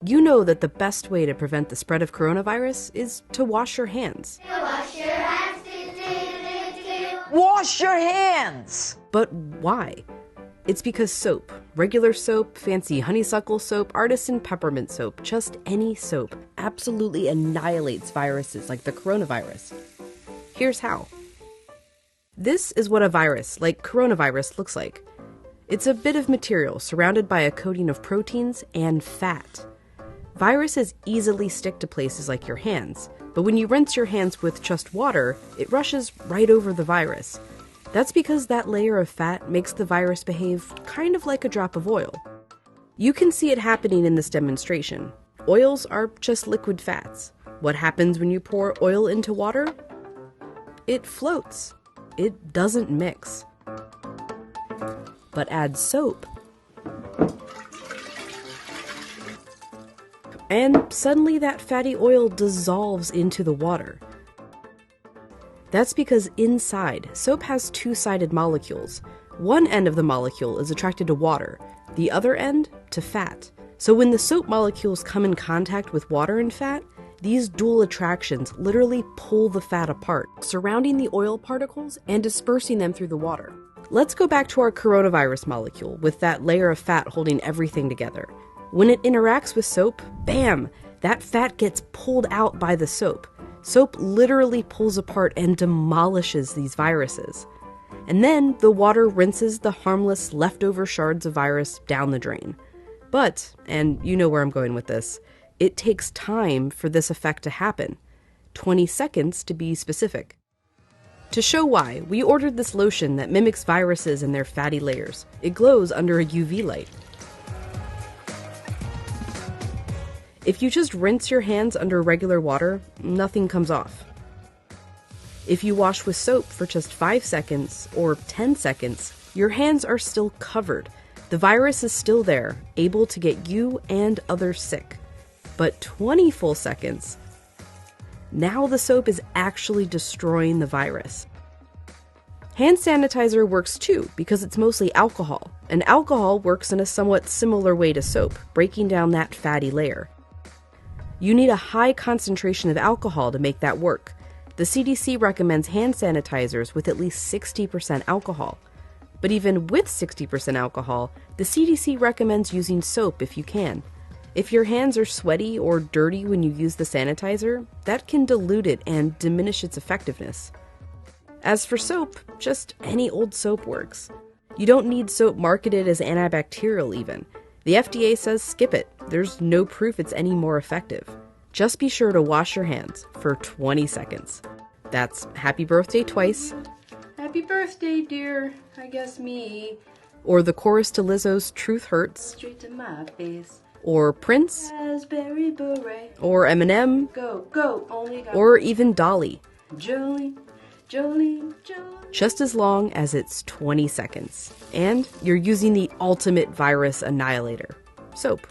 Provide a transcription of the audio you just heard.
You know that the best way to prevent the spread of coronavirus is to wash your hands. Wash your hands. Wash your hands! But why? It's because soap, regular soap, fancy honeysuckle soap, artisan peppermint soap, just any soap, absolutely annihilates viruses like the coronavirus. Here's how. This is what a virus, like coronavirus, looks like. It's a bit of material surrounded by a coating of proteins and fat. Viruses easily stick to places like your hands, but when you rinse your hands with just water, it rushes right over the virus. That's because that layer of fat makes the virus behave kind of like a drop of oil. You can see it happening in this demonstration. Oils are just liquid fats. What happens when you pour oil into water? It floats. It doesn't mix. But add soap, and suddenly that fatty oil dissolves into the water. That's because inside, soap has two-sided molecules. One end of the molecule is attracted to water, the other end to fat. So when the soap molecules come in contact with water and fat, these dual attractions literally pull the fat apart, surrounding the oil particles and dispersing them through the water. Let's go back to our coronavirus molecule with that layer of fat holding everything together. When it interacts with soap, bam, that fat gets pulled out by the soap. Soap literally pulls apart and demolishes these viruses. And then the water rinses the harmless leftover shards of virus down the drain. But, and you know where I'm going with this, it takes time for this effect to happen. 20 seconds to be specific. To show why, we ordered this lotion that mimics viruses in their fatty layers. It glows under a UV light. If you just rinse your hands under regular water, nothing comes off. If you wash with soap for just 5 seconds or 10 seconds, your hands are still covered. The virus is still there, able to get you and others sick. But 20 full seconds, now the soap is actually destroying the virus. Hand sanitizer works too because it's mostly alcohol, and alcohol works in a somewhat similar way to soap, breaking down that fatty layer. You need a high concentration of alcohol to make that work. The CDC recommends hand sanitizers with at least 60% alcohol. But even with 60% alcohol, the CDC recommends using soap if you can. If your hands are sweaty or dirty when you use the sanitizer, that can dilute it and diminish its effectiveness. As for soap, just any old soap works. You don't need soap marketed as antibacterial even. The FDA says skip it. There's no proof it's any more effective. Just be sure to wash your hands for 20 seconds. That's happy birthday twice. Happy birthday, dear. I guess me. Or the chorus to Lizzo's Truth Hurts. Straight to my face. Or Prince. Raspberry beret. Or Eminem. Go, go, only go. Or even Dolly. Jolene, Jolene, Jolene. Just as long as it's 20 seconds. And you're using the ultimate virus annihilator, soap.